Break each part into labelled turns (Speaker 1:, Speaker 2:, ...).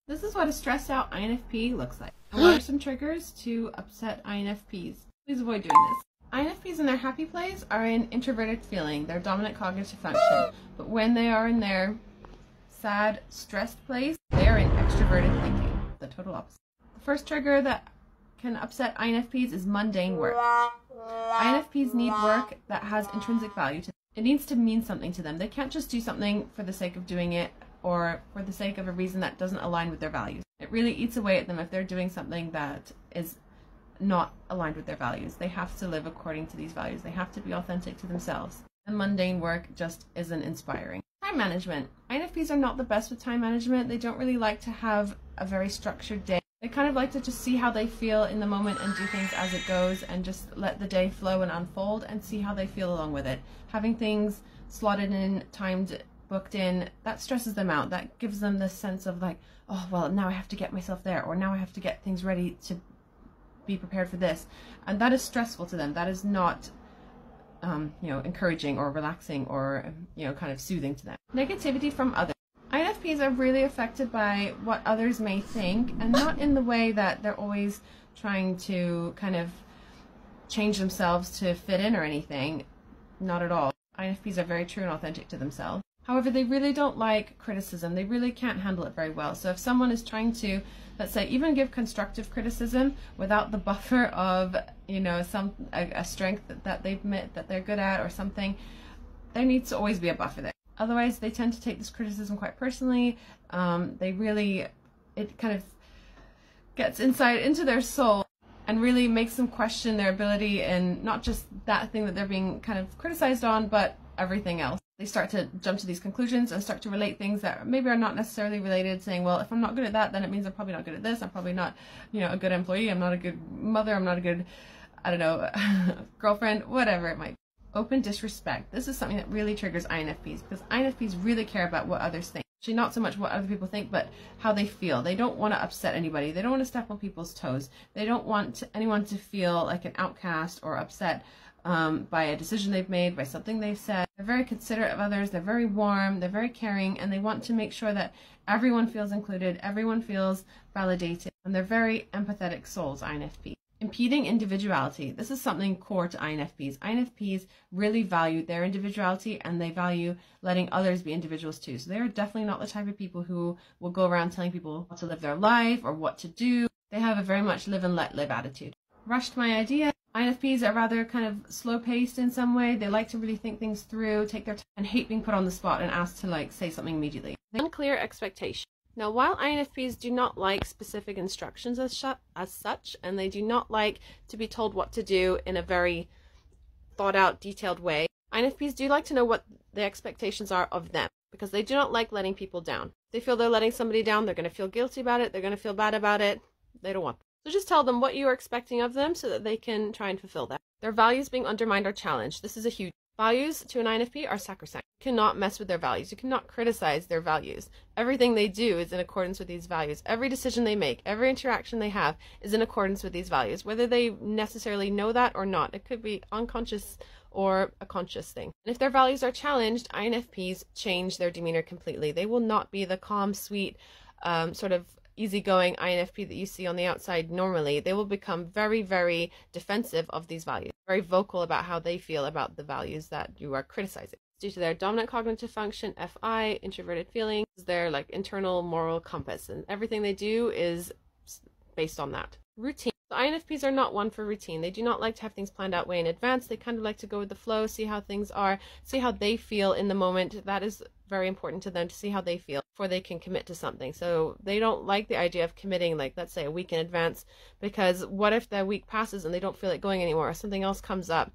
Speaker 1: This is what a stressed out INFP looks like. What are some triggers to upset INFPs? Please avoid doing this. INFPs in their happy place are in introverted feeling, their dominant cognitive function. But when they are in their sad, stressed place, they are in extroverted thinking, the total opposite. The first trigger that can upset INFPs is mundane work. INFPs need work that has intrinsic value to them. It needs to mean something to them. They can't just do something for the sake of doing it or for the sake of a reason that doesn't align with their values. It really eats away at them if they're doing something that is not aligned with their values. They have to live according to these values. They have to be authentic to themselves. And mundane work just isn't inspiring. Time management. INFPs are not the best with time management. They don't really like to have a very structured day. They kind of like to just see how they feel in the moment and do things as it goes and just let the day flow and unfold and see how they feel along with it. Having things slotted in, timed, booked in, that stresses them out. That gives them this sense of like, oh, well, now I have to get myself there, or now I have to get things ready to be prepared for this. And that is stressful to them. That is not, encouraging or relaxing or, kind of soothing to them. Negativity from others. INFPs are really affected by what others may think, and not in the way that they're always trying to kind of change themselves to fit in or anything. Not at all. INFPs are very true and authentic to themselves. However, they really don't like criticism. They really can't handle it very well. So if someone is trying to, let's say, even give constructive criticism without the buffer of, a strength that they've met, that they're good at or something, there needs to always be a buffer there. Otherwise, they tend to take this criticism quite personally. It kind of gets inside into their soul and really makes them question their ability in not just that thing that they're being kind of criticized on, but everything else. They start to jump to these conclusions and start to relate things that maybe are not necessarily related, saying, well, if I'm not good at that, then it means I'm probably not good at this. I'm probably not, a good employee. I'm not a good mother. I'm not a good, girlfriend, whatever it might be. Open disrespect. This is something that really triggers INFPs because INFPs really care about what others think. Actually, not so much what other people think, but how they feel. They don't want to upset anybody. They don't want to step on people's toes. They don't want anyone to feel like an outcast or upset by a decision they've made, by something they've said. They're very considerate of others. They're very warm. They're very caring, and they want to make sure that everyone feels included, everyone feels validated, and they're very empathetic souls, INFP. Impeding individuality. This is something core to INFPs. INFPs really value their individuality, and they value letting others be individuals too. So they are definitely not the type of people who will go around telling people how to live their life or what to do. They have a very much live and let live attitude. Rushed my idea. INFPs are rather kind of slow-paced in some way. They like to really think things through, take their time, and hate being put on the spot and asked to say something immediately. Unclear expectation. Now, while INFPs do not like specific instructions as such, and they do not like to be told what to do in a very thought-out, detailed way, INFPs do like to know what the expectations are of them, because they do not like letting people down. If they feel they're letting somebody down, they're going to feel guilty about it, they're going to feel bad about it. They don't want that. So just tell them what you are expecting of them so that they can try and fulfill that. Their values being undermined or challenged. This is a huge. Values to an INFP are sacrosanct. You cannot mess with their values. You cannot criticize their values. Everything they do is in accordance with these values. Every decision they make, every interaction they have is in accordance with these values, whether they necessarily know that or not. It could be unconscious or a conscious thing. And if their values are challenged, INFPs change their demeanor completely. They will not be the calm, sweet, sort of easygoing INFP that you see on the outside normally. They will become very, very defensive of these values, very vocal about how they feel about the values that you are criticizing. Due to their dominant cognitive function, FI, introverted feelings, their internal moral compass, and everything they do is based on that. Routine. The INFPs are not one for routine. They do not like to have things planned out way in advance. They kind of like to go with the flow, see how things are, see how they feel in the moment. That is very important to them, to see how they feel before they can commit to something. So they don't like the idea of committing, let's say, a week in advance, because what if the week passes and they don't feel like going anymore, or something else comes up,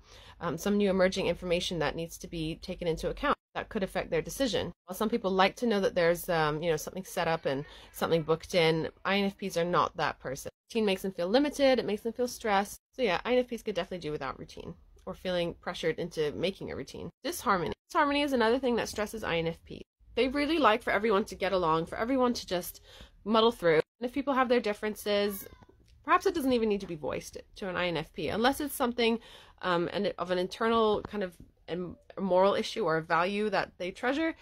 Speaker 1: some new emerging information that needs to be taken into account that could affect their decision. While some people like to know that there's something set up and something booked in, INFPs are not that person. Routine makes them feel limited, it makes them feel stressed. So yeah, INFPs could definitely do without routine, or feeling pressured into making a routine. Disharmony. Disharmony is another thing that stresses INFPs. They really like for everyone to get along, for everyone to just muddle through. And if people have their differences, perhaps it doesn't even need to be voiced to an INFP, unless it's something of an internal kind of a moral issue or a value that they treasure.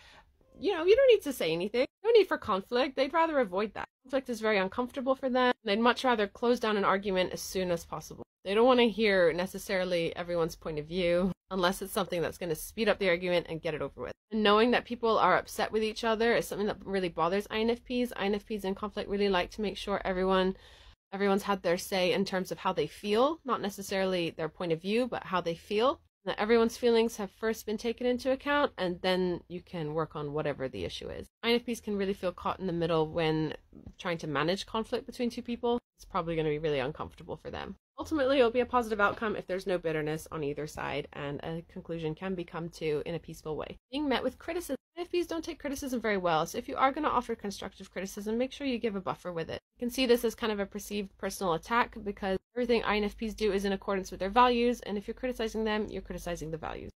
Speaker 1: you don't need to say anything. No need for conflict. They'd rather avoid that. Conflict is very uncomfortable for them. They'd much rather close down an argument as soon as possible. They don't want to hear necessarily everyone's point of view unless it's something that's going to speed up the argument and get it over with. And knowing that people are upset with each other is something that really bothers INFPs. INFPs in conflict really like to make sure everyone's had their say in terms of how they feel, not necessarily their point of view, but how they feel. That everyone's feelings have first been taken into account, and then you can work on whatever the issue is. INFPs can really feel caught in the middle when trying to manage conflict between two people. It's probably going to be really uncomfortable for them. Ultimately, it'll be a positive outcome if there's no bitterness on either side, and a conclusion can be come to in a peaceful way. Being met with criticism. INFPs don't take criticism very well, so if you are going to offer constructive criticism, make sure you give a buffer with it. You can see this as kind of a perceived personal attack because everything INFPs do is in accordance with their values, and if you're criticizing them, you're criticizing the values.